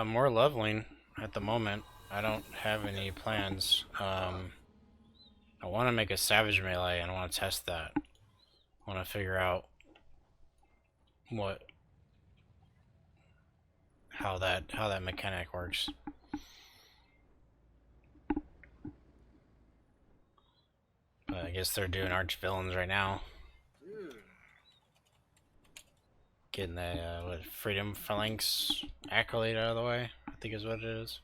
More leveling at the moment. I don't have any plans. I want to make a savage melee and I want to test that. I want to figure out how that mechanic works. But I guess they're doing arch villains right now. Getting the freedom phalanx accolade out of the way, I think is what it is.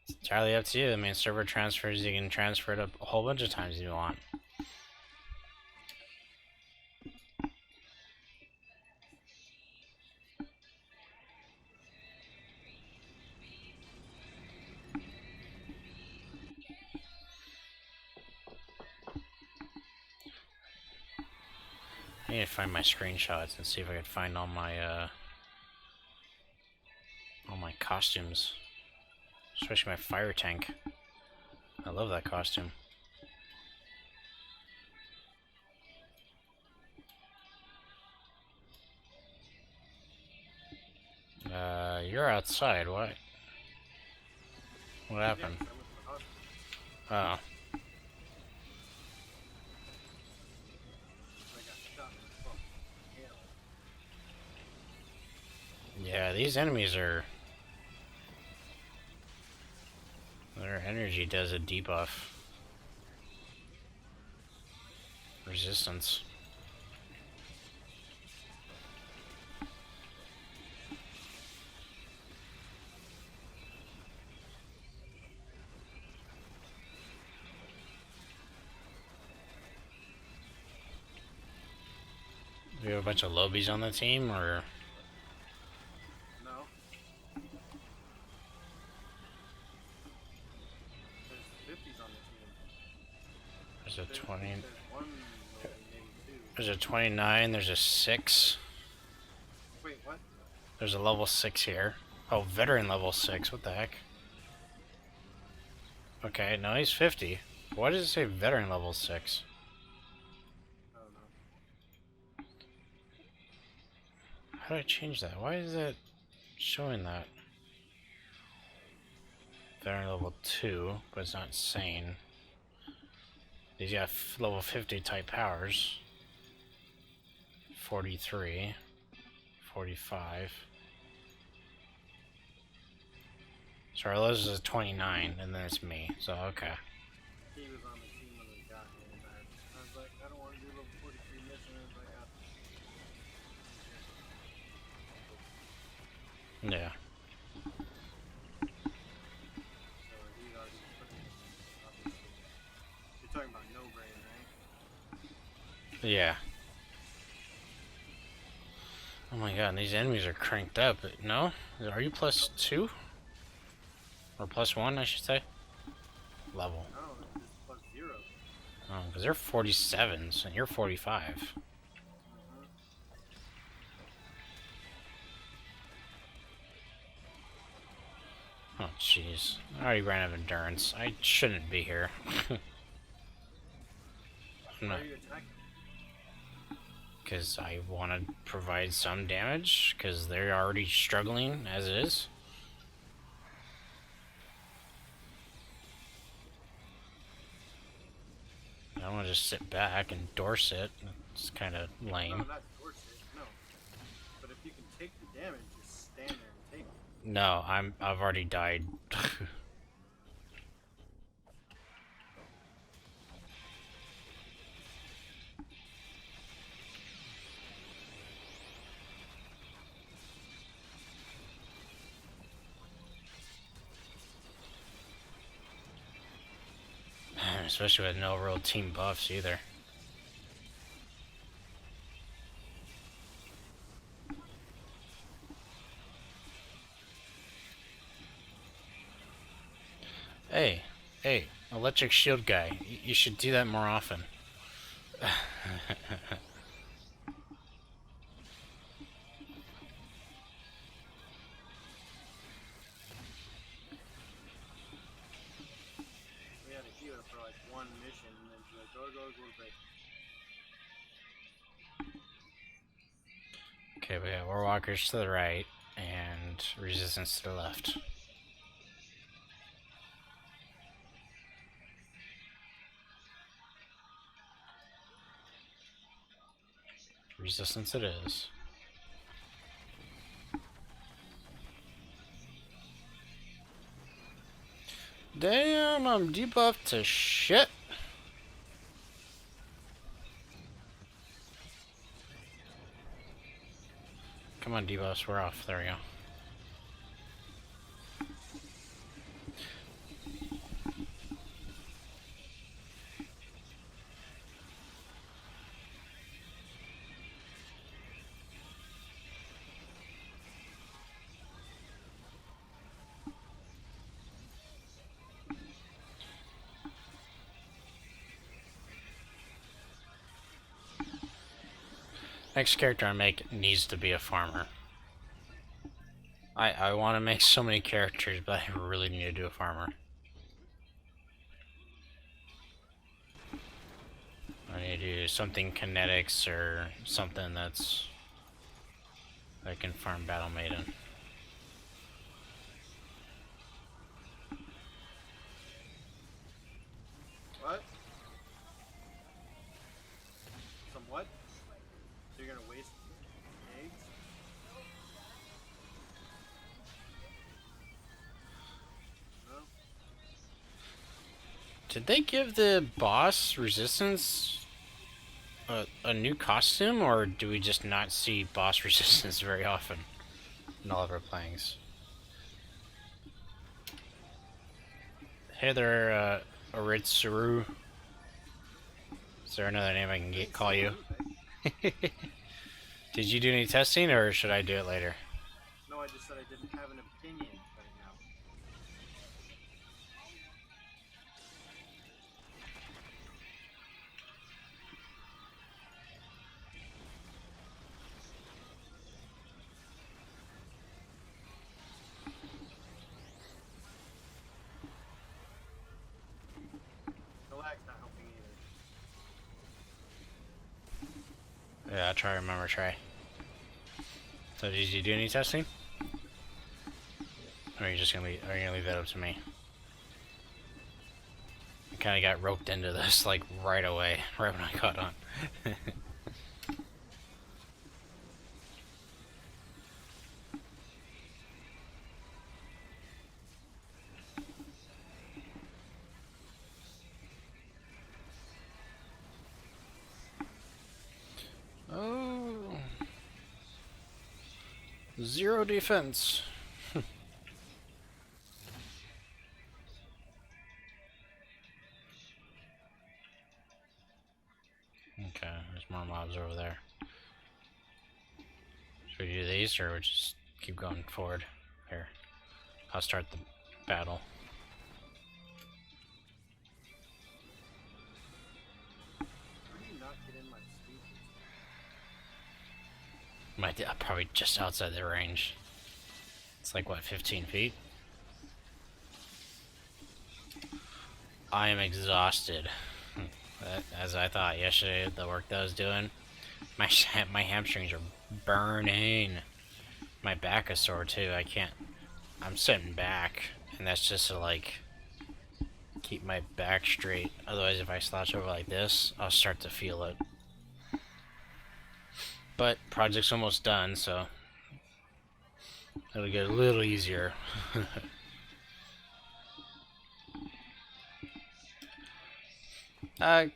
It's entirely up to you. I mean, server transfers, you can transfer it a whole bunch of times if you want. I need to find my screenshots and see if I can find all my costumes. Especially my fire tank. I love that costume. You're outside. What happened? Oh. Yeah, these enemies are... Their energy does a debuff. Resistance. Do we have a bunch of lobies on the team, or...? No. There's 50s on the team. There's a 20... There's one maybe two. There's a 29, there's a 6. Wait, what? There's a level 6 here. Oh, veteran level 6, what the heck? Okay, no, he's 50. Why does it say veteran level 6? I don't know. How do I change that? Why is it showing that? Veteran level 2, but it's not sane. He's got level 50 type powers. 43. 45. So Arlo's is 29, and then it's me. So, okay. He was on the team when we got here, and I was like, I don't want to do level 43 mission. I was like, Yeah. so he's already put it in, obviously. You're talking about no brain, right? Yeah. Oh my god, and these enemies are cranked up. No? Are you plus 2? Or plus 1, I should say? Level. No, it's plus 0. Oh, because they're 47s, and you're 45. Oh, jeez. I already ran out of endurance. I shouldn't be here. I'm not... Why are you attacking? Because I want to provide some damage, because they're already struggling as it is. I don't want to just sit back and Dorset. It's kind of lame. No, not Dorset, no. But if you can take the damage, just stand there and take it. No, I've already died. especially with no real team buffs either. Hey, electric shield guy, you should do that more often. We had a healer for like one mission, and then she's like, go to break. Okay, we got warwalkers to the right and resistance to the left. Resistance it is. Damn, I'm debuffed to shit. Come on, debuffs, we're off. There we go. Next character I make needs to be a farmer. I want to make so many characters, but I really need to do a farmer. I need to do something kinetics or something that's... I can farm Battle Maiden. What? Some what? So you're gonna waste eggs? No? Did they give the boss resistance a new costume, or do we just not see boss resistance very often in all of our playings? Hey there, Oritsuru. Is there another name I can call you? Did you do any testing, or should I do it later? No, I just said I didn't have an opinion right now. The lag's not helping either. Yeah, I'll try. Remember, try. So, did you do any testing? Or are you just gonna leave? Are you gonna leave that up to me? I kind of got roped into this like right away, right when I caught on. Oh, 0 defense. Okay, there's more mobs over there. Should we do these, or we just keep going forward? Here, I'll start the battle. How do you not get in my speed? Probably just outside the range. It's like, what, 15 feet? I am exhausted. As I thought yesterday, the work that I was doing, my hamstrings are burning. My back is sore too. I can't. I'm sitting back, and that's just to like keep my back straight. Otherwise, if I slouch over like this, I'll start to feel it. But project's almost done, so it'll get a little easier.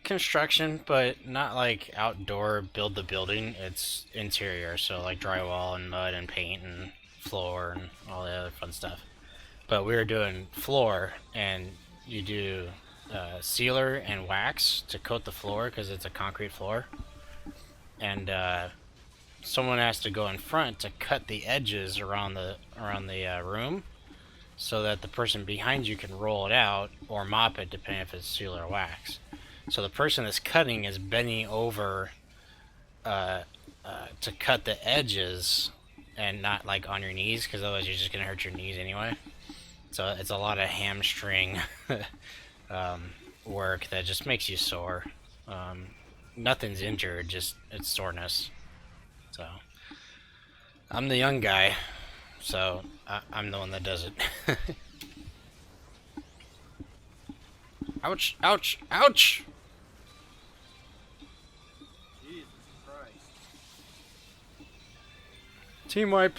Construction, but not like outdoor build the building. It's interior, so like drywall and mud and paint and floor and all the other fun stuff. But we were doing floor, and you do sealer and wax to coat the floor because it's a concrete floor, and someone has to go in front to cut the edges around the room so that the person behind you can roll it out or mop it depending if it's sealer or wax. So the person that's cutting is bending over to cut the edges and not like on your knees because otherwise you're just gonna hurt your knees anyway. So it's a lot of hamstring work that just makes you sore. Nothing's injured, just it's soreness. So I'm the young guy, so I'm the one that does it. Ouch! Ouch! Ouch! Jesus Christ. Team wipe.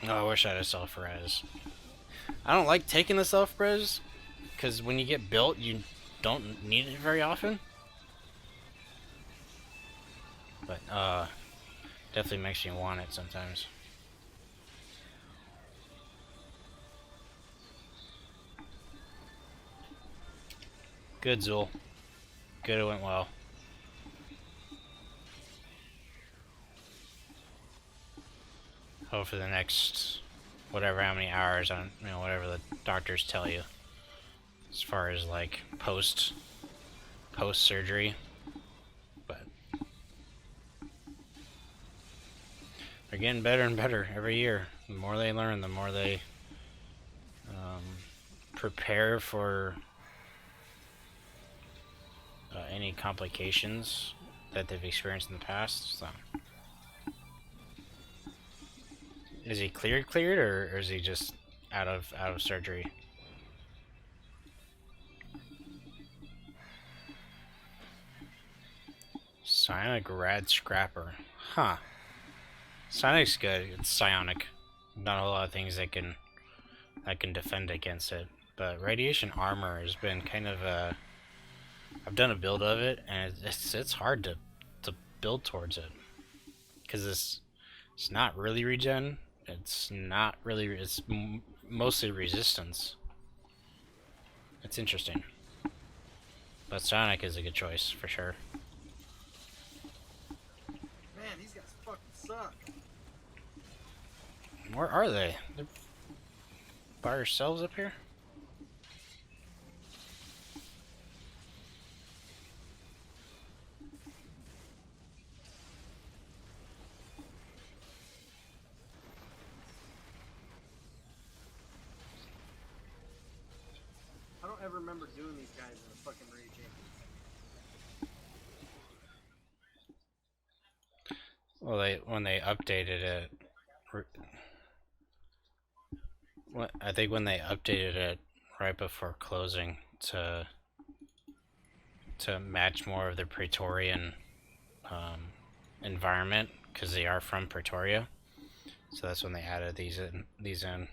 Oh, I wish I had a self-res. I don't like taking the self-res, because when you get built, you don't need it very often. But, definitely makes you want it sometimes. Good, Zool. Good, it went well. Hope for the next, whatever, how many hours, on, you know, whatever the doctors tell you. As far as, like, post-surgery. But they're getting better and better every year. The more they learn, the more they prepare for any complications that they've experienced in the past. So, is he cleared, or is he just out of surgery? Psionic Rad Scrapper, huh? Psionic's good. It's psionic. Not a whole lot of things that can defend against it. But radiation armor has been kind of a. I've done a build of it, and it's hard to build towards it because it's not really regen. It's not really. It's mostly resistance. It's interesting, but Sonic is a good choice for sure. Man, these guys fucking suck. Where are they? They're by yourselves up here? I don't ever remember doing these guys in a fucking Rage Champions. Well, when they updated it, I think when they updated it right before closing to match more of the Praetorian environment, because they are from Pretoria, so that's when they added these in.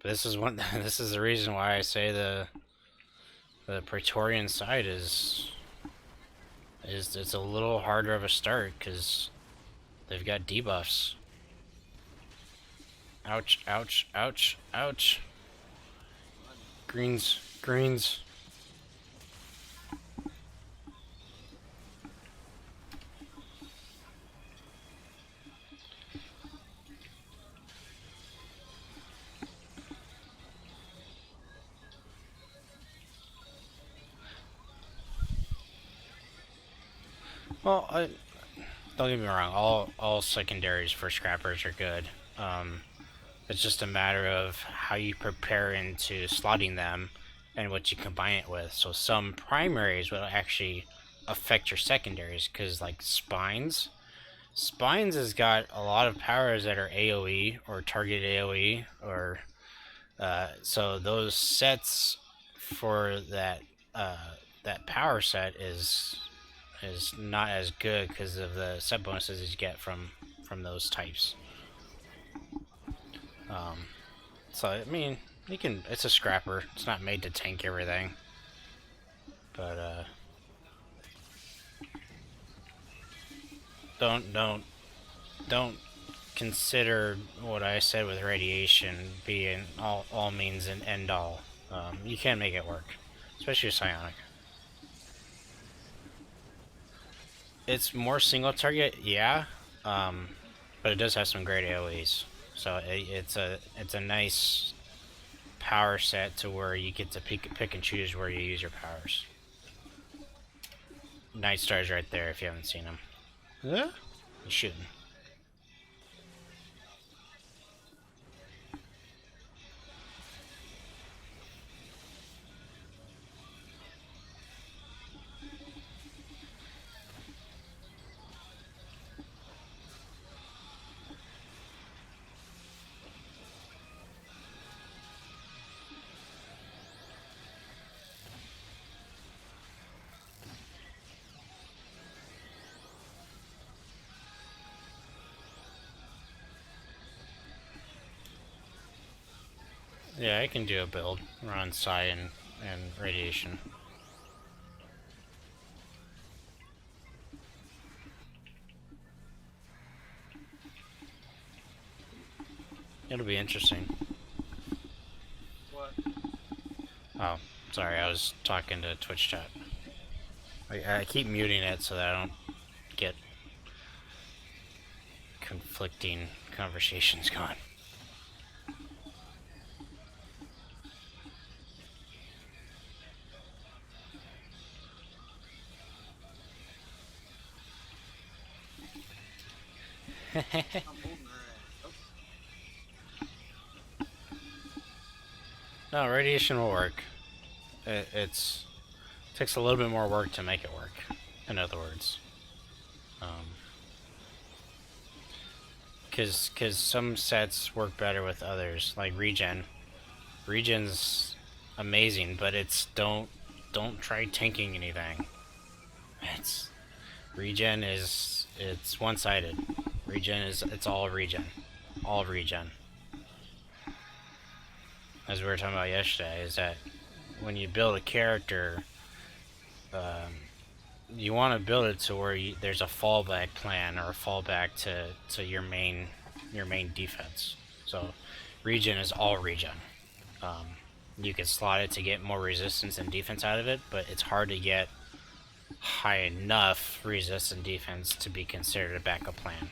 But this is one. This is the reason why I say the Praetorian side is it's a little harder of a start because they've got debuffs. Ouch! Ouch! Ouch! Ouch! Greens! Greens! Well, don't get me wrong. All secondaries for scrappers are good. It's just a matter of how you prepare into slotting them and what you combine it with. So some primaries will actually affect your secondaries, because like Spines has got a lot of powers that are AoE or target AoE, or so those sets for that power set is not as good because of the set bonuses you get from those types. So I mean, you can. It's a scrapper. It's not made to tank everything. But don't consider what I said with radiation being all means and end all. You can make it work, especially with psionic. It's more single target, yeah, but it does have some great AoEs. So it's a nice power set to where you get to pick and choose where you use your powers. Night Star's right there if you haven't seen him. Yeah? He's shooting. Yeah, I can do a build around psi and radiation. It'll be interesting. What? Oh, sorry, I was talking to Twitch chat. I keep muting it so that I don't get conflicting conversations going. I'm holding her ass. Oh. No, radiation will work. It takes a little bit more work to make it work. In other words, because some sets work better with others, like regen. Regen's amazing, but it's don't try tanking anything. It's regen is it's one-sided. Regen is it's all regen, all regen. As we were talking about yesterday, is that when you build a character, you want to build it to where there's a fallback plan or a fallback to your main defense. So, regen is all regen. You can slot it to get more resistance and defense out of it, but it's hard to get high enough resistance and defense to be considered a backup plan.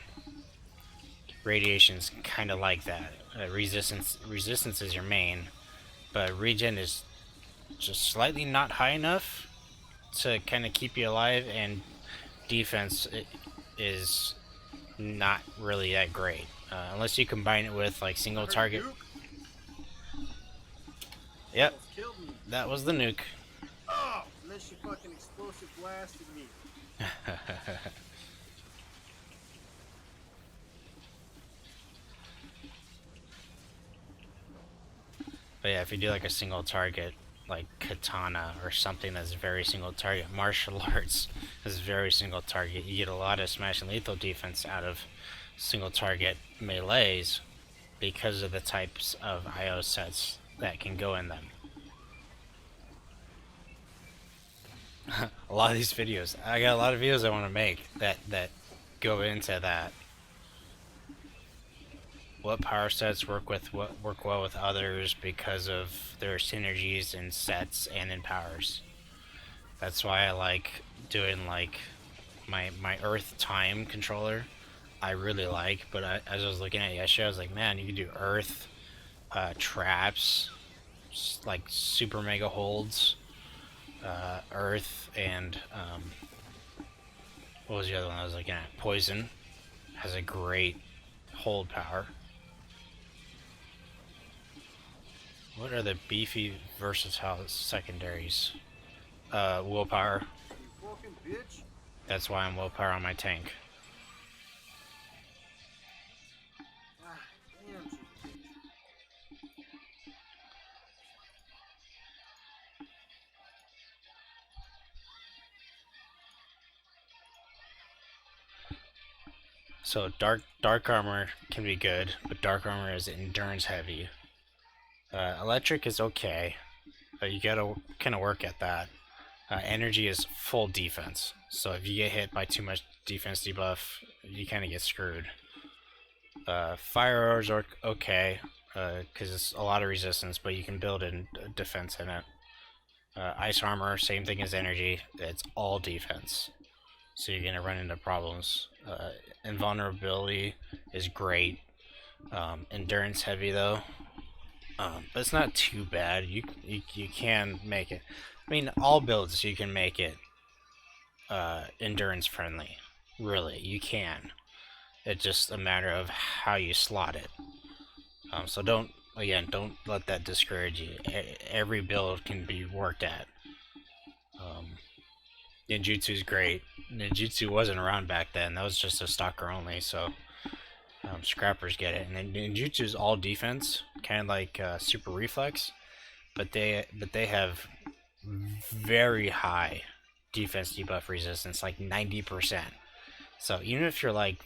Radiation's kind of like that. Resistance is your main, but regen is just slightly not high enough to kind of keep you alive, and defense is not really that great unless you combine it with like single target. Yep, Killed me. that was the nuke. Oh, and then she fucking explosive blasted me. But yeah, if you do like a single target, like katana or something that's very single target, martial arts is very single target. You get a lot of smash and lethal defense out of single target melees because of the types of IO sets that can go in them. A lot of these videos, I got a lot of videos I want to make that go into that. What power sets work well with others because of their synergies in sets and in powers. That's why I like doing like my Earth time controller. I really like, but as I was looking at it yesterday, I was like, man, you can do Earth, traps, like super mega holds, Earth, and what was the other one I was looking at? Poison has a great hold power. What are the beefy versatile secondaries? Willpower. You fucking bitch. That's why I'm willpower on my tank. Ah, damn, she bitch. So dark armor can be good, but dark armor is endurance heavy. Electric is okay, but you gotta kind of work at that. Energy is full defense, so if you get hit by too much defense debuff, you kind of get screwed. Fire arrows are okay, because it's a lot of resistance, but you can build in defense in it. Ice armor, same thing as energy. It's all defense, so you're gonna run into problems. Invulnerability is great. Endurance heavy though, but it's not too bad. You can make it. I mean, all builds you can make it endurance friendly. Really, you can. It's just a matter of how you slot it. So don't let that discourage you. Every build can be worked at. Um, Ninjutsu's great. Ninjutsu wasn't around back then. That was just a stalker only. So scrappers get it. And then Ninjutsu's all defense, kind of like super reflex, but they have very high defense debuff resistance, like 90%. So even if you're like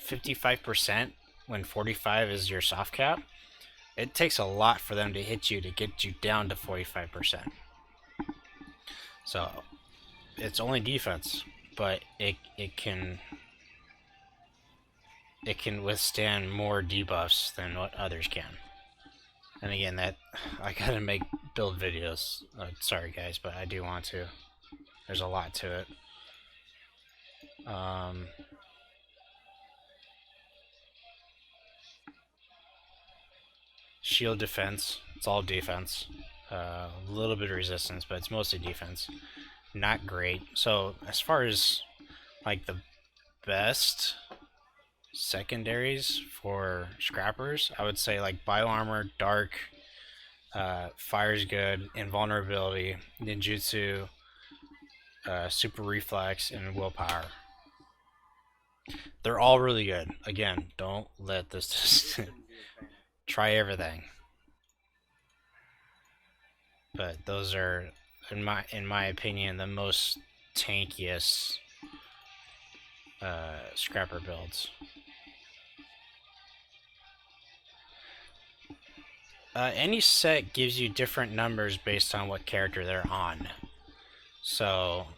55% when 45 is your soft cap, it takes a lot for them to hit you to get you down to 45%. So it's only defense, but it can withstand more debuffs than what others can. And again, that I gotta make build videos. Sorry guys, but I do want to. There's a lot to it. Shield defense. It's all defense. A little bit of resistance, but it's mostly defense. Not great. So as far as like the best secondaries for scrappers, I would say like bioarmor, dark, fire's good, invulnerability, ninjutsu, super reflex, and willpower. They're all really good. Again, don't let this just try everything. But those are, in my opinion, the most tankiest scrapper builds. Any set gives you different numbers based on what character they're on. So,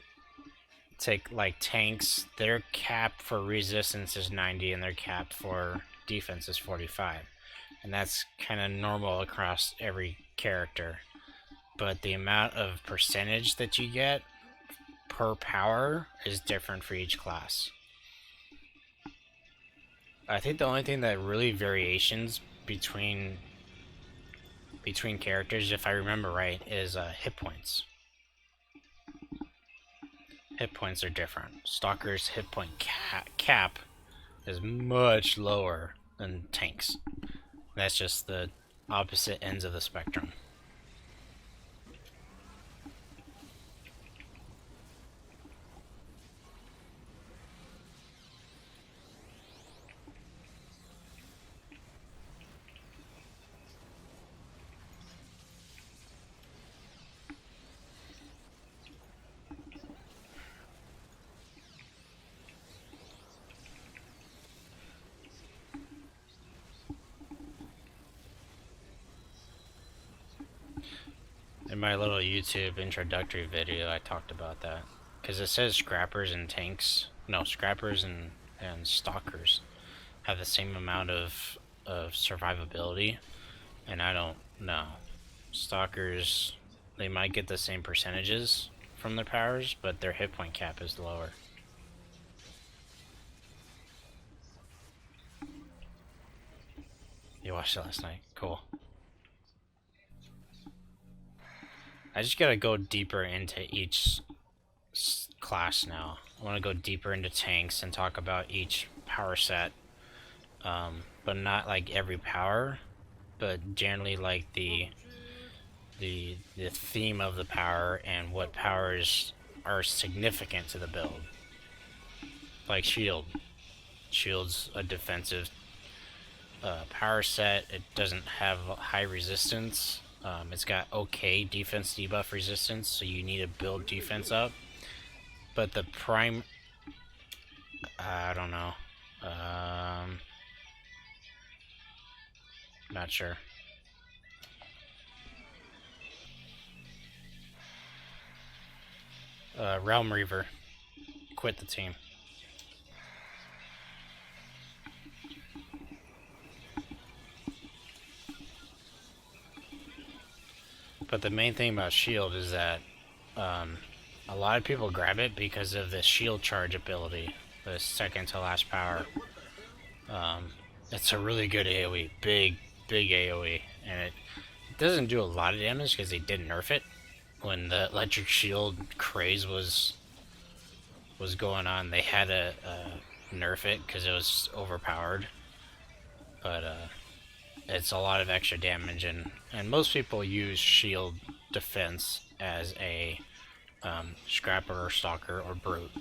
take like tanks, their cap for resistance is 90 and their cap for defense is 45. And that's kind of normal across every character. But the amount of percentage that you get per power is different for each class. I think the only thing that really variations between characters, if I remember right, is hit points. Hit points are different. Stalker's hit point cap is much lower than tanks. That's just the opposite ends of the spectrum. In my little YouTube introductory video, I talked about that. Because it says scrappers and tanks. No, scrappers and stalkers have the same amount of survivability. And I don't know. Stalkers, they might get the same percentages from their powers, but their hit point cap is lower. You watched it last night? Cool. I just gotta go deeper into each class now. I want to go deeper into tanks and talk about each power set, but not like every power, but generally like the theme of the power and what powers are significant to the build. Like shield's a defensive power set. It doesn't have high resistance. It's got okay defense debuff resistance, so you need to build defense up. But the prime, I don't know. Not sure. Realm Reaver quit the team. But the main thing about shield is that a lot of people grab it because of the shield charge ability, the second to last power. What the hell? It's a really good AoE, big AoE, and it doesn't do a lot of damage because they did nerf it when the electric shield craze was going on. They had to nerf it because it was overpowered, but it's a lot of extra damage, and most people use shield defense as a scrapper or stalker or brute.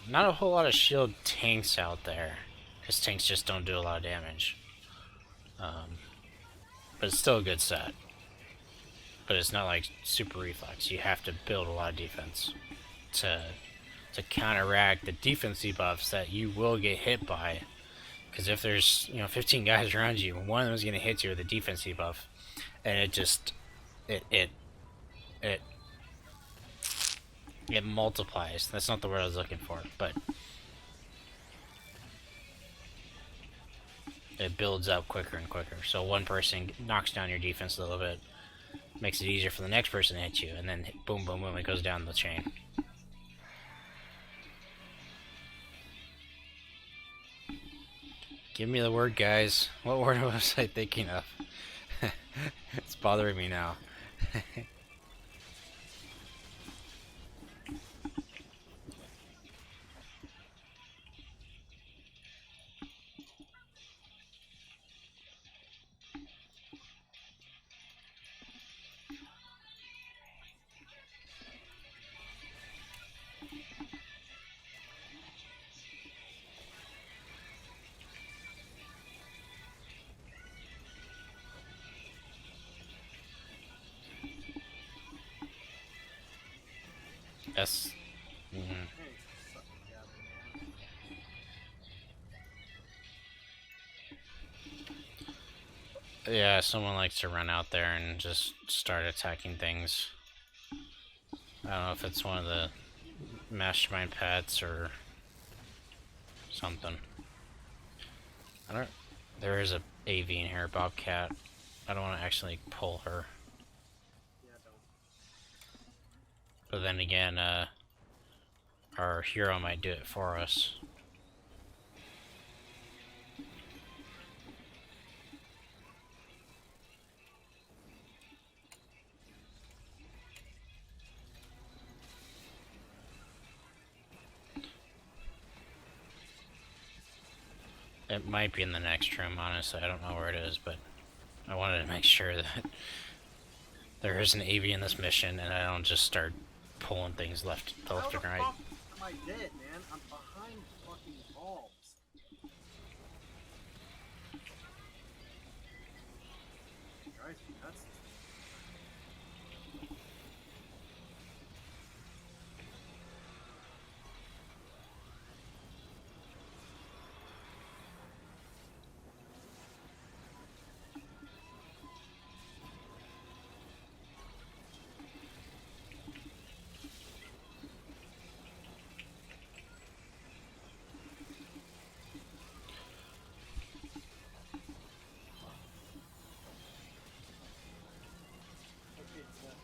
Not a whole lot of shield tanks out there, because tanks just don't do a lot of damage. But it's still a good set. But it's not like super reflex. You have to build a lot of defense to counteract the defense debuffs that you will get hit by. Because if there's 15 guys around you, one of them is going to hit you with a defense debuff, and it just it multiplies. That's not the word I was looking for, but it builds up quicker and quicker. So one person knocks down your defense a little bit, makes it easier for the next person to hit you, and then boom, boom, boom, it goes down the chain. Give me the word, guys. What word was I thinking of? It's bothering me now. Yes. Hey, suck it, Gavin, man. Yeah, someone likes to run out there and just start attacking things. I don't know if it's one of the mastermind pets or something. I don't. There is a AV in here, Bobcat. I don't want to actually pull her. Yeah, don't. But then again, our hero might do it for us. It might be in the next room, honestly. I don't know where it is, but I wanted to make sure that there is an AV in this mission and I don't just start pulling things left and right. How the fuck am I dead, man? I'm behind fucking balls. Guys, that's okay, it's nothing.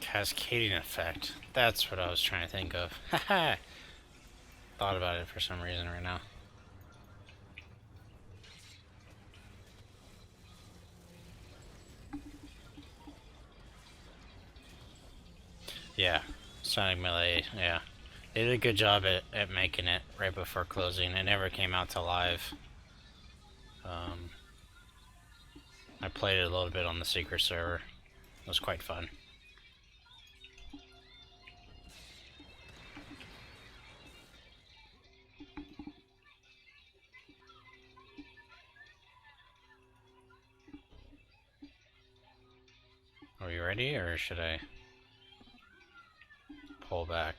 Cascading effect. That's what I was trying to think of. Haha. Thought about it for some reason right now. Yeah, Sonic Melee, yeah. They did a good job at making it right before closing. It never came out to live. I played it a little bit on the secret server. It was quite fun. Are we ready, or should I pull back?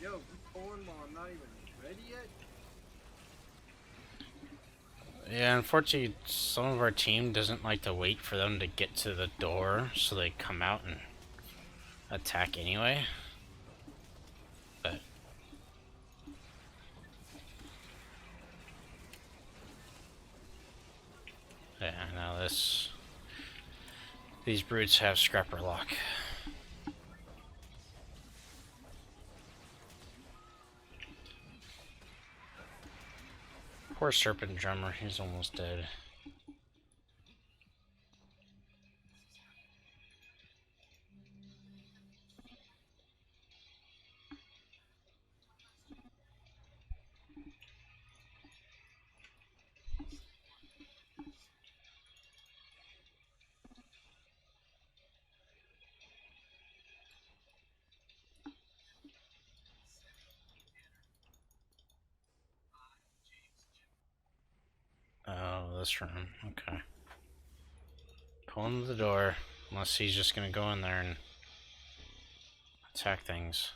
Yo, you pulling while I'm not even ready yet? Yeah, unfortunately, some of our team doesn't like to wait for them to get to the door, so they come out and attack anyway. But yeah, now these brutes have scrapper lock. Poor serpent drummer, he's almost dead. Oh, this room. Okay. Pulling the door, unless he's just gonna go in there and attack things.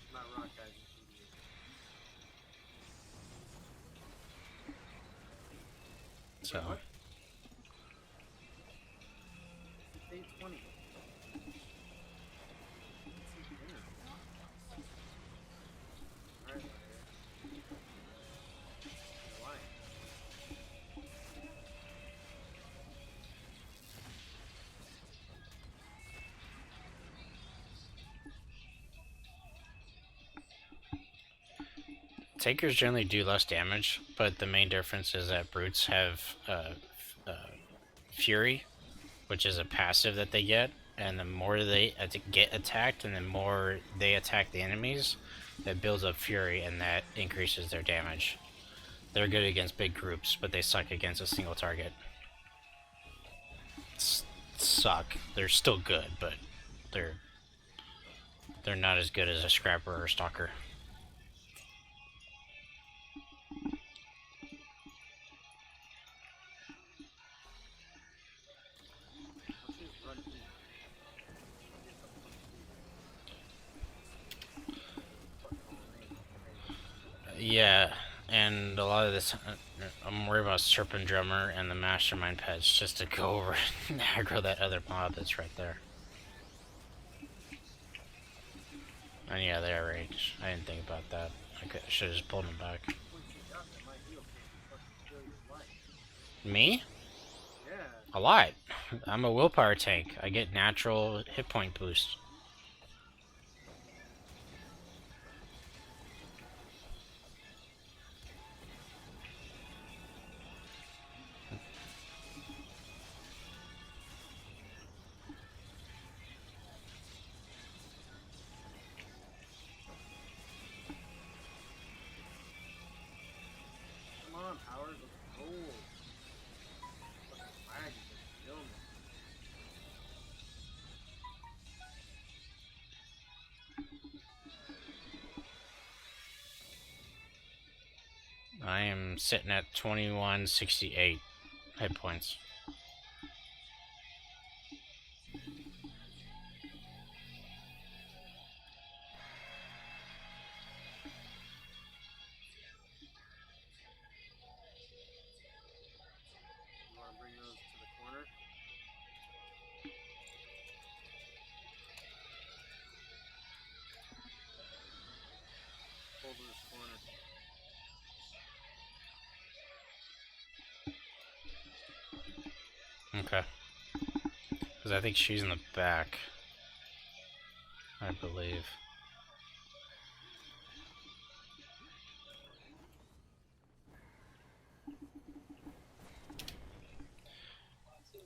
I'm not rock guys. So. What? 820. Alright, why? Takers generally do less damage, but the main difference is that brutes have uh, fury, which is a passive that they get, and the more they get attacked and the more they attack the enemies, that builds up fury and that increases their damage. They're good against big groups, but they suck against a single target. Suck. They're still good, but they're not as good as a scrapper or a stalker. Yeah, and a lot of this, I'm worried about Serpent Drummer and the Mastermind pets just to go over and aggro that other mob that's right there. And yeah, they are rage. I didn't think about that. I should have just pulled them back. Me? Yeah. A lot. I'm a willpower tank. I get natural hit point boost. Come on, Howard, let's roll. Fucking lag is gonna kill me. I am sitting at 2168 hit points. You wanna bring those to the corner? Pull to this corner. Okay. Because I think she's in the back. I believe.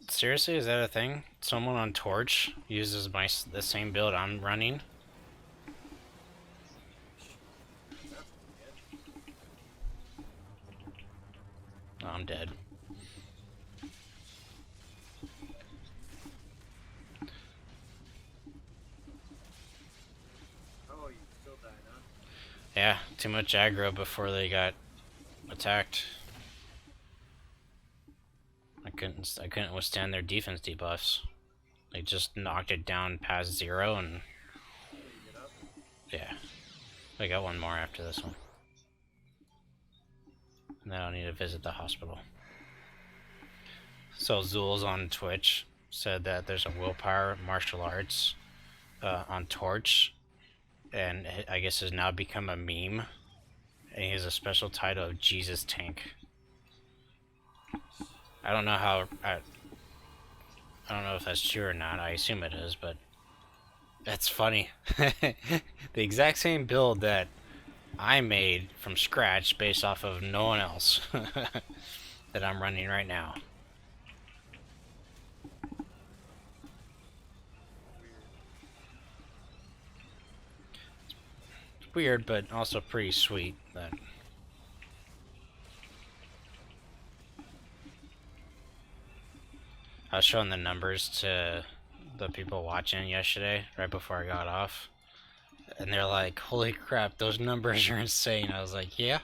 Seriously, is that a thing? someone on Torch uses the same build I'm running. That's good. Oh, I'm dead. Oh, you still died, huh? Yeah, too much aggro before they got attacked. I couldn't withstand their defense debuffs. They just knocked it down past 0 and Can you get up? yeah. I got one more after this one. And then I'll need to visit the hospital. So Zul's on Twitch said that there's a willpower martial arts on Torch, and I guess has now become a meme. And he has a special title of Jesus Tank. I don't know how I don't know if that's true or not. I assume it is, but that's funny. The exact same build that I made from scratch based off of no one else that I'm running right now. Weird. Weird, but also pretty sweet. That I was showing the numbers to the people watching yesterday, right before I got off, and they're like, "Holy crap, those numbers are insane!" I was like, "Yeah,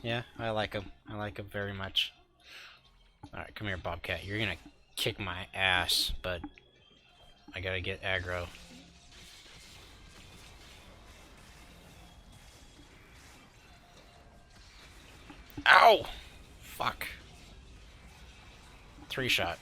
yeah, I like them. I like them very much." All right, come here, Bobcat. You're gonna kick my ass, but I gotta get aggro. Ow! Fuck. 3-shot.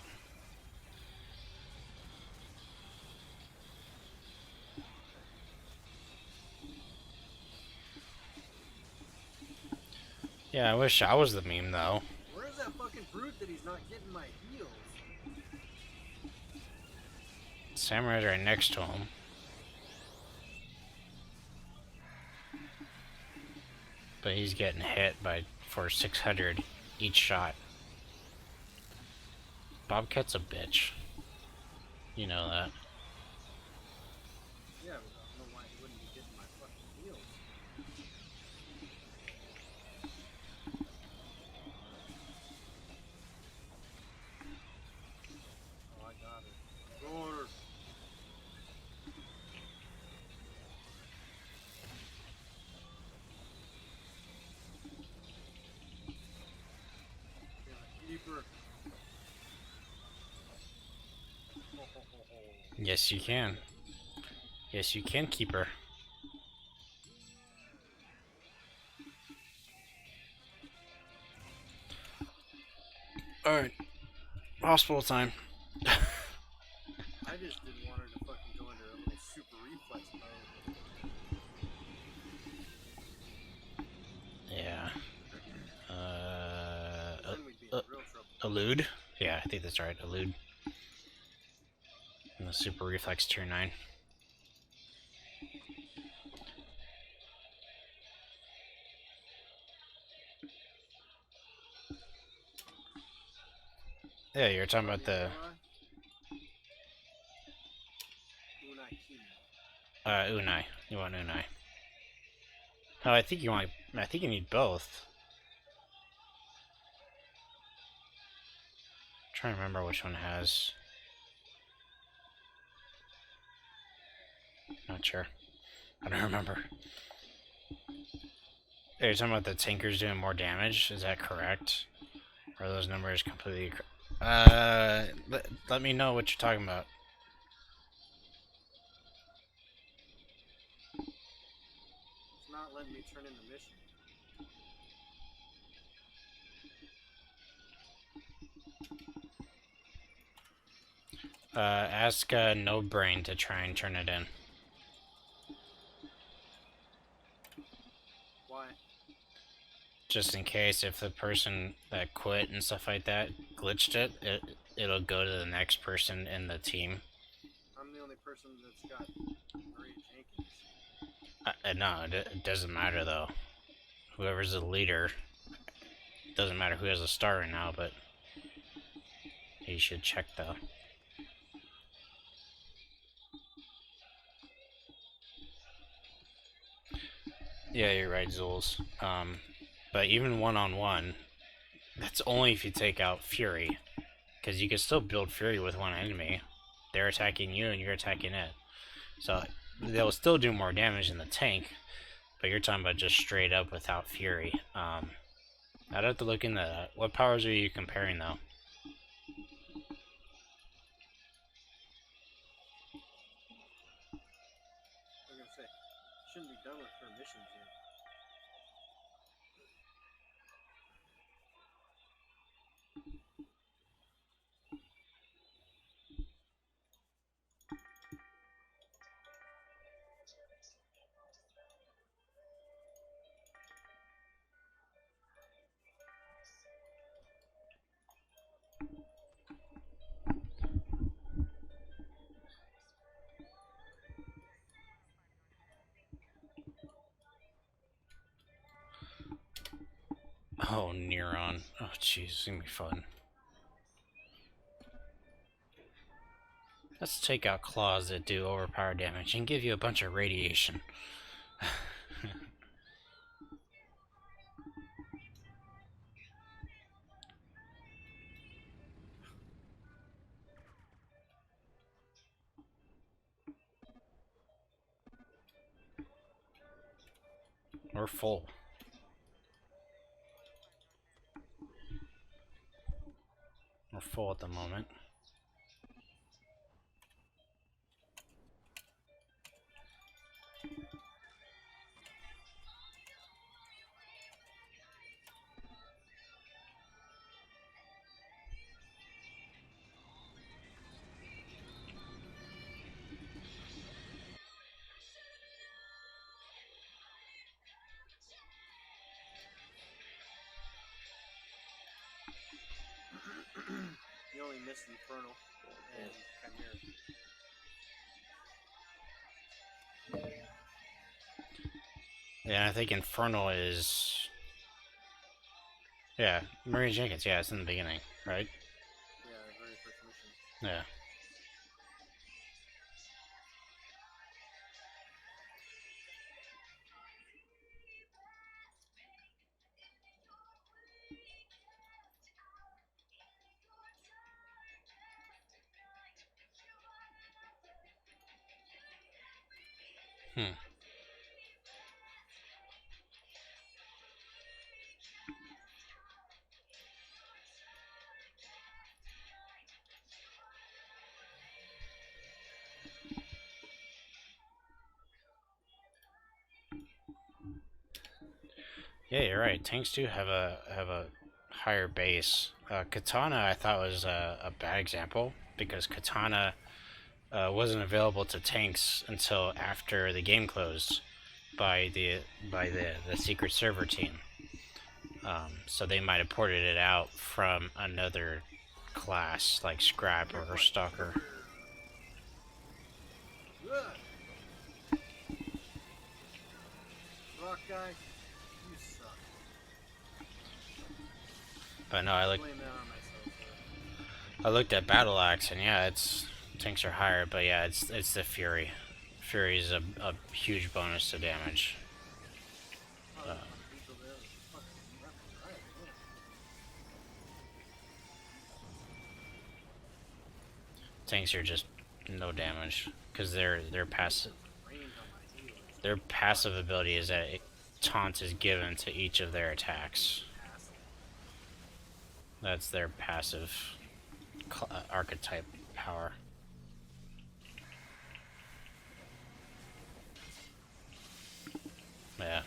Yeah, I wish I was the meme though. Where is that fucking brute that he's not getting my heals? Samurai's right next to him. But he's getting hit for 600 each shot. Bobcat's a bitch. You know that. Yeah, but I don't know why he wouldn't be getting my fucking heals. Oh, I got her. Got her. Can I keep her? Ho, ho, ho, ho. Yes, you can. Yes, you can keep her. Alright. Hospital time. I just didn't want her to fucking go into a little super reflex mode. Yeah. Then we'd be in real trouble. Elude? Yeah, I think that's right. Elude. And the super reflex tier 9. Yeah, you're talking about the Unai. You want Unai? Oh, I think you need both. I'm trying to remember which one has. Not sure. I don't remember. Hey, you're talking about the tankers doing more damage? Is that correct? Or are those numbers completely? Let me know what you're talking about. It's not letting me turn in the mission. Ask No Brain to try and turn it in. Why? Just in case if the person that quit and stuff like that glitched it'll go to the next person in the team. I'm the only person that's got Marie Jenkins. No, it doesn't matter though. Whoever's the leader, doesn't matter who has a star right now, but he should check though. Yeah, you're right, Zulz. But even one-on-one, that's only if you take out Fury. Because you can still build Fury with one enemy. They're attacking you and you're attacking it. So they'll still do more damage than the tank, but you're talking about just straight up without Fury. I'd have to look into that. What powers are you comparing, though? I was gonna say, shouldn't be done with her missions yet. Oh, Neuron. Oh, jeez, it's gonna be fun. Let's take out claws that do overpowered damage and give you a bunch of radiation. We're full. We're full at the moment. You only missed Infernal and Chimera. Yeah, I think Infernal is... Yeah, Marie Jenkins, yeah, it's in the beginning, right? Yeah, the very first mission. Yeah. Hmm. Yeah, you're right. Tanks do have a higher base. Katana, I thought was a bad example because Katana wasn't available to tanks until after the game closed by the secret server team. So they might have ported it out from another class like Scrap or Stalker. Ugh! Rock guy, you suck. But no, I Blame that on myself. looked at Battle Axe and yeah, it's tanks are higher, but yeah, it's the Fury. Fury is a huge bonus to damage. Oh, people there was fucking left and right, man. Tanks are just no damage because their passive Range on my healers. their passive ability is that taunt is given to each of their attacks. Passive. That's their passive archetype power. Yeah.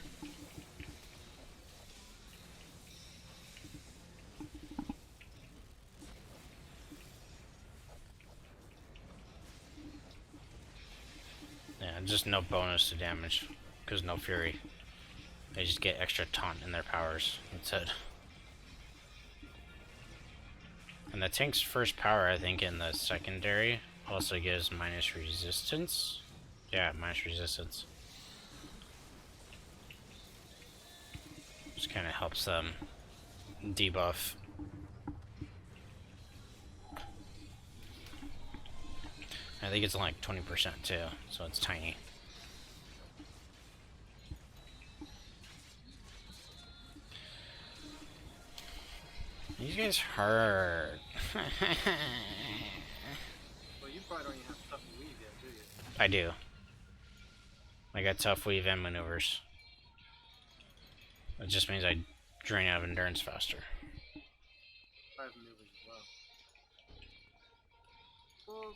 Yeah, just no bonus to damage because no fury. They just get extra taunt in their powers. That's it. And the tank's first power, I think, in the secondary also gives minus resistance. Yeah, minus resistance. Just kind of helps them debuff. I think it's like 20% too, so it's tiny. You guys hurt. Well, you probably don't even have tough weave yet, do you? I do. I got tough weave and maneuvers. It just means I drain out of endurance faster. I have maneuvers as well. Well,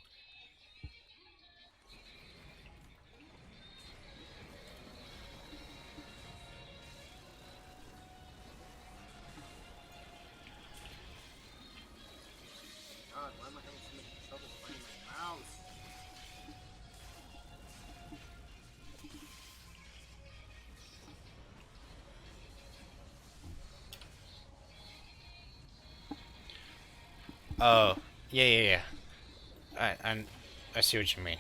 God, why am I having so much trouble finding my mouse? Oh, yeah. I see what you mean.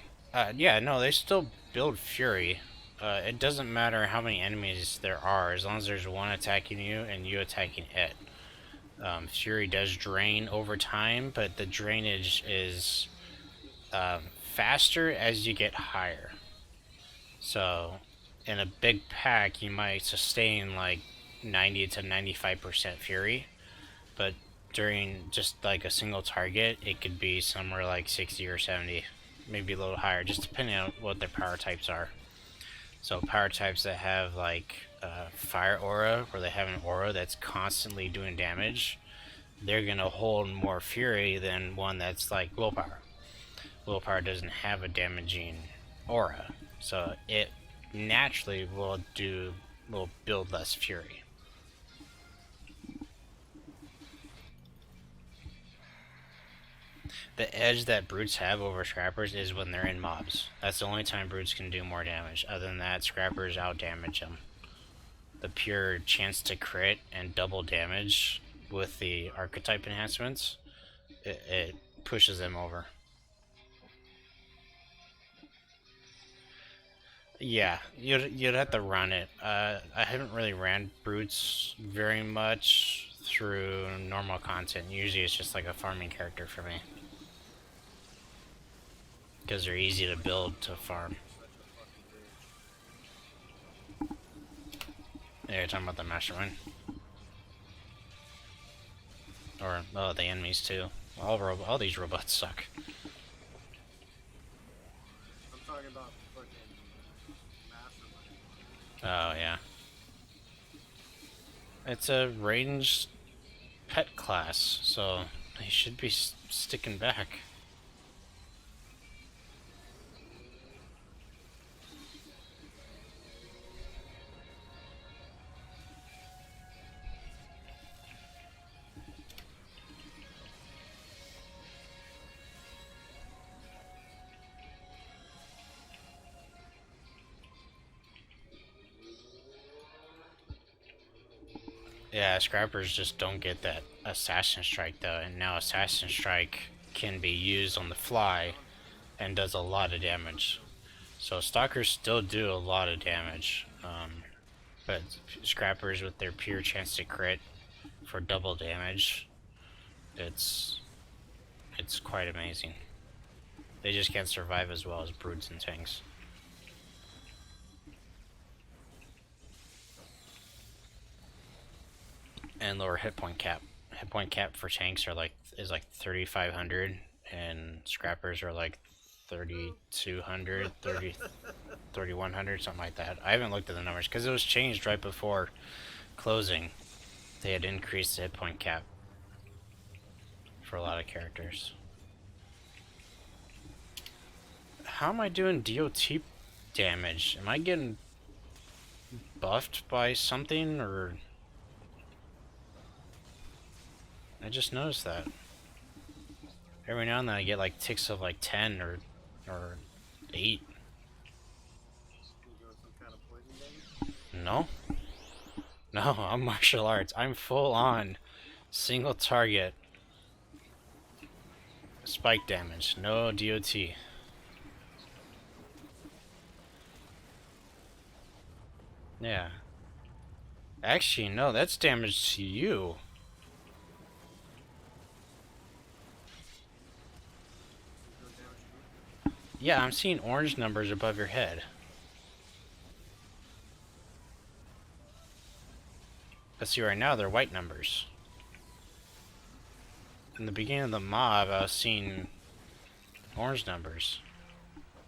Yeah, no, they still build Fury. It doesn't matter how many enemies there are, as long as there's one attacking you and you attacking it. Fury does drain over time, but the drainage is faster as you get higher. So, in a big pack, you might sustain like 90 to 95% Fury, but during just like a single target, it could be somewhere like 60 or 70, maybe a little higher, just depending on what their power types are. So power types that have like fire aura, where they have an aura that's constantly doing damage, they're gonna hold more fury than one that's like willpower. Willpower doesn't have a damaging aura, so it naturally will build less fury. The edge that brutes have over scrappers is when they're in mobs. That's the only time brutes can do more damage. Other than that, scrappers out damage them. The pure chance to crit and double damage with the archetype enhancements, it pushes them over. Yeah, you'd have to run it. I haven't really ran brutes very much through normal content. Usually it's just like a farming character for me. Because they're easy to build to farm. Such a fucking bitch. Yeah, you're talking about the mastermind. Or, oh, the enemies too. All these robots suck. I'm talking about fucking mastermind. Oh, yeah. It's a ranged pet class, so they should be sticking back. Yeah, scrappers just don't get that assassin strike though, and now assassin strike can be used on the fly and does a lot of damage. So stalkers still do a lot of damage, but scrappers with their pure chance to crit for double damage, it's quite amazing. They just can't survive as well as brutes and tanks. And lower hit point cap. Hit point cap for tanks is like 3,500, and scrappers are like 3,200, 3,100, something like that. I haven't looked at the numbers because it was changed right before closing. They had increased the hit point cap for a lot of characters. How am I doing DOT damage? Am I getting buffed by something, or... I just noticed that. Every now and then I get like ticks of like 10 or 8. You doing some kind of poison damage? No? No, I'm martial arts. I'm full on single target spike damage. No DOT. Yeah. Actually, no, that's damage to you. You doing damage to me? Yeah, I'm seeing orange numbers above your head. But see, right now they're white numbers. in the beginning of the mob, I was seeing orange numbers.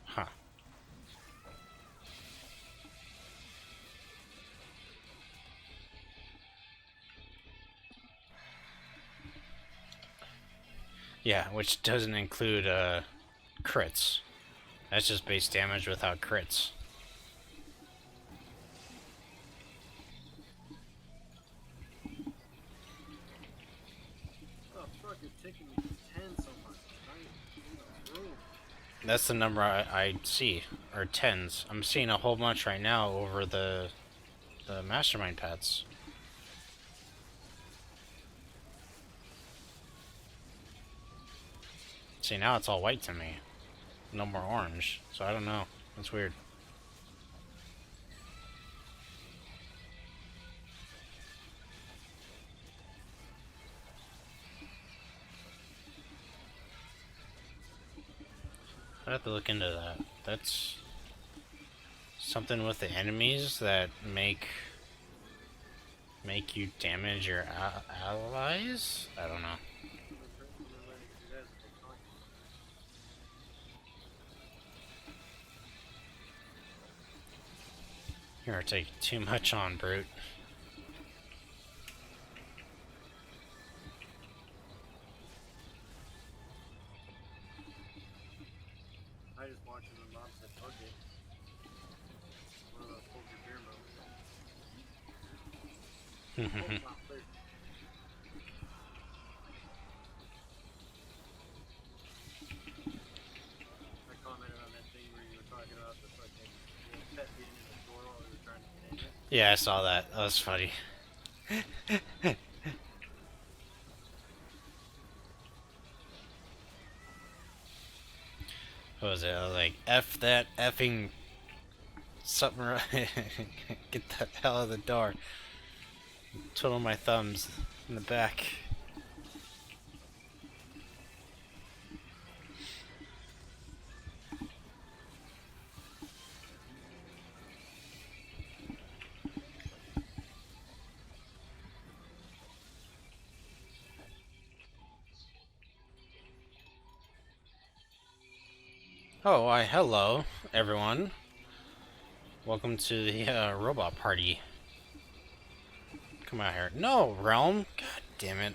Huh. Yeah, which doesn't include crits. That's just base damage without crits. Oh fuck, it's taking me to 10 so much. I ain't in the room. That's the number I see, or tens. I'm seeing a whole bunch right now over the mastermind pets. See, now it's all white to me. No more orange. So I don't know. That's weird. I'd have to look into that. That's something with the enemies that make you damage your allies? I don't know. You're taking too much on, Brute. I just watched the mom said, okay. One of those hold your beer moments. Oh, it's not clear. I commented on that thing where you were talking about the fucking pet being in the door while we were trying to get in it. Yeah, I saw that. That was funny. What was it? I was like, F that effing something. Get the hell out of the door. Twiddle my thumbs in the back. Oh, why, hello, everyone. Welcome to the robot party. Come out here. No, Realm. God damn it.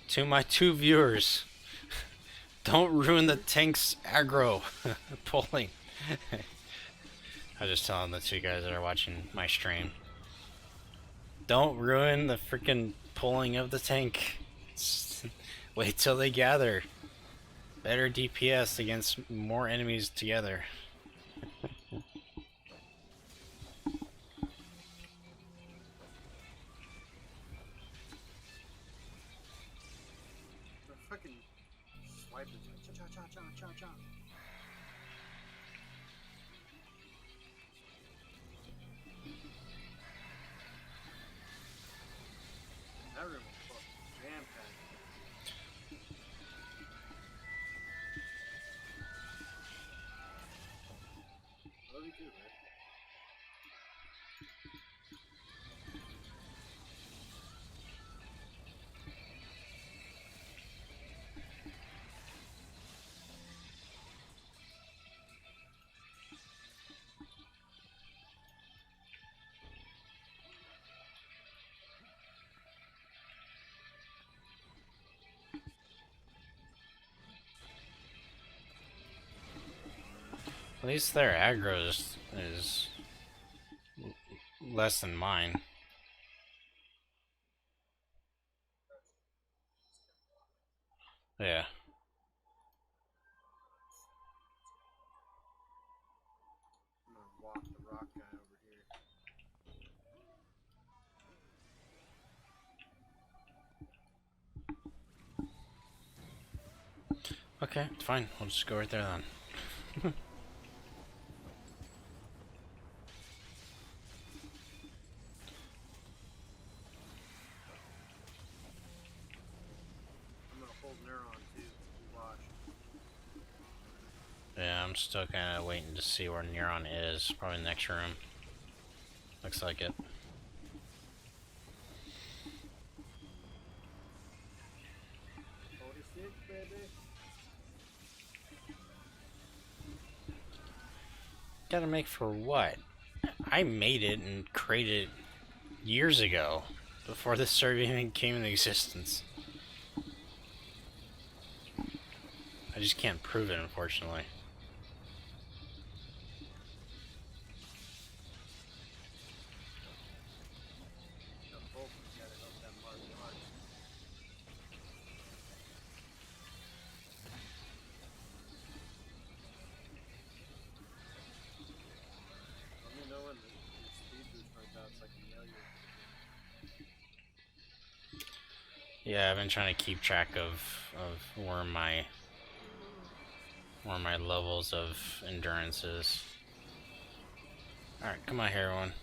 To my two viewers. Don't ruin the tank's aggro pulling. I was just telling the two guys that are watching my stream. Don't ruin the freaking pulling of the tank. Wait till they gather. Better DPS against more enemies together. The fucking swipe is like, cha cha cha cha cha cha. That room is fucking jam packed. Love you too, man. At least their aggro is less than mine. Yeah. I'm gonna walk the rock guy over here. Okay, fine. We'll just go right there then. I'm gonna hold Neuron too. You watch. Yeah, I'm still kind of waiting to see where Neuron is. Probably next room. Looks like it. Gotta make for what? I made it and created it years ago, before this server even came into existence. I just can't prove it, unfortunately. The both got it up that martial arts. Let me know when your speed boost runs out so I can nail you. Yeah, I've been trying to keep track of where my levels of endurance is. Alright, come on here, everyone.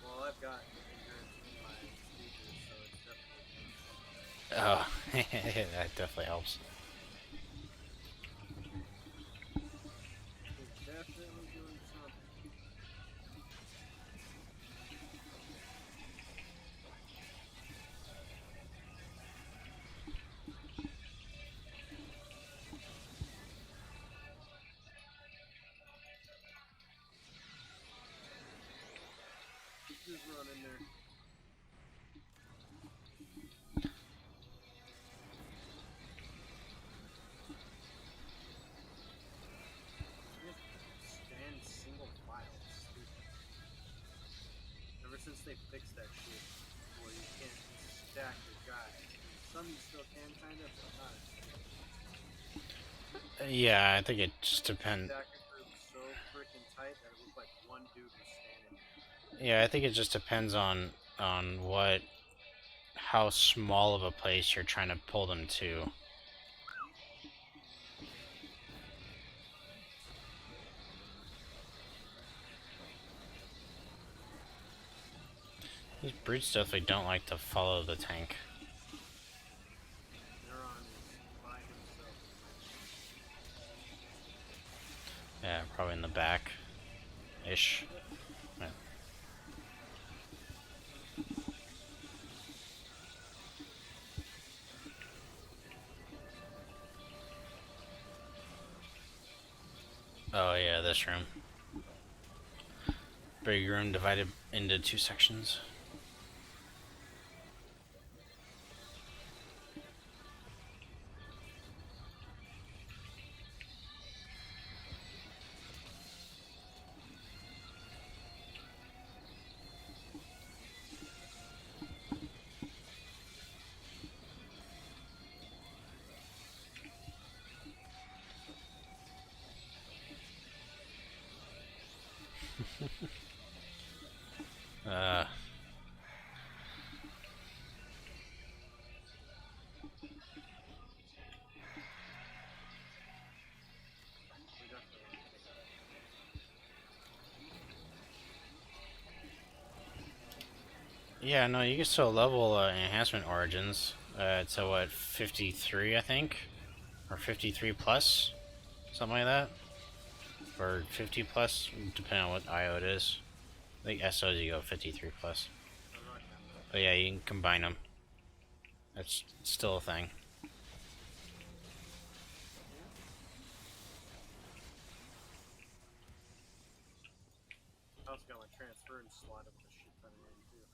Well, I've got endurance in my speed boost, so it's definitely doing something. Oh, that definitely helps. It's definitely doing something. Just run in there. Just stand single file. It's stupid. Ever since they fixed that shit where you can't stack your guys. Some you still can kind of, but not as Yeah, I think it just depends. stack a group so freaking tight that it looked like one dude was standing there. Yeah, I think it just depends on what how small of a place you're trying to pull them to. These brutes definitely don't like to follow the tank. Neuron is by himself. Yeah, probably in the back ish. Yep. Yeah. Oh yeah, this room. Big room divided into two sections. Uh, We definitely want to take that. yeah, no, you can still level enhancement origins. To what, 53, I think, or 53 plus, something like that, or 50 plus, depending on what IO it is. I think SOs you go 53 plus. I rock that though. But yeah, you can combine them. That's still a thing. Yeah. I also got my transference slot up with a shit ton of room too.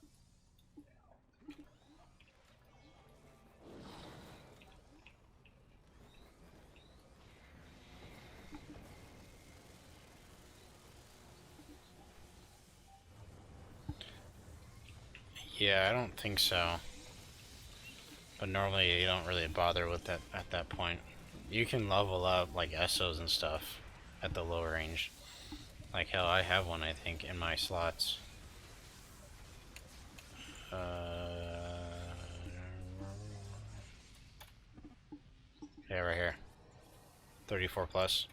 Yeah, I don't think so. But normally you don't really bother with that at that point. You can level up like SOs and stuff at the lower range. Like hell, I have one I think in my slots. Yeah, right here. 34 plus.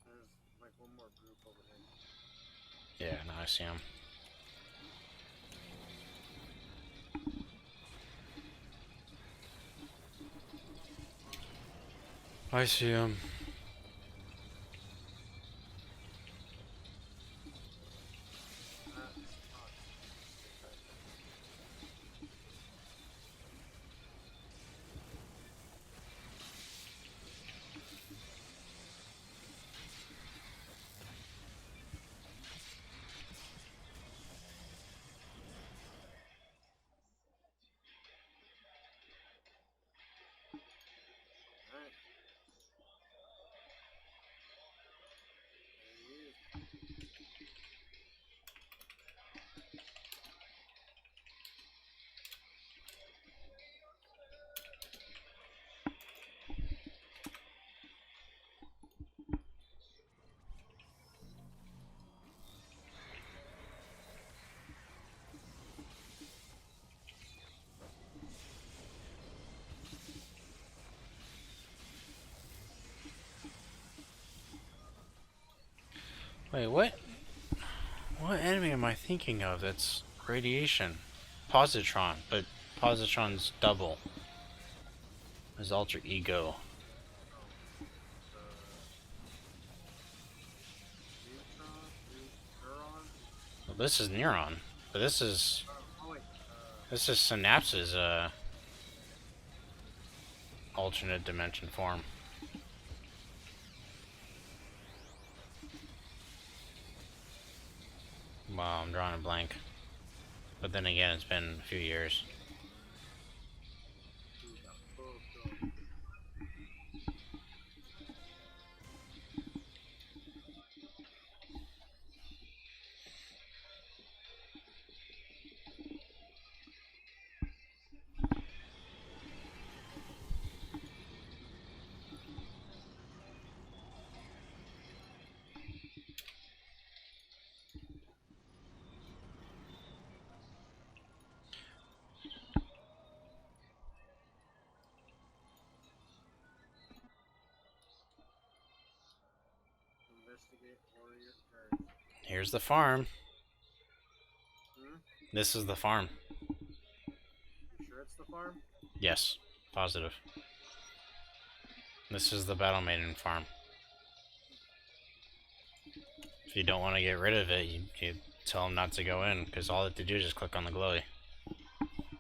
There's like one more group over here. Yeah, now I see him. I see him. That is toxic. Stay tight. Wait, what? What enemy am I thinking of that's radiation? Positron, but Positron's double. His alter ego. The neutron, neuron. Well, this is Neuron, but this is Oh wait. Synapse's alternate dimension form. Wow, I'm drawing a blank. But then again, it's been a few years. Investigate warrior. Here's the farm. Hmm? This is the farm. You sure it's the farm? Yes, positive. This is the Battle Maiden farm. If you don't want to get rid of it, you tell them not to go in, because all they have to do is just click on the glowy.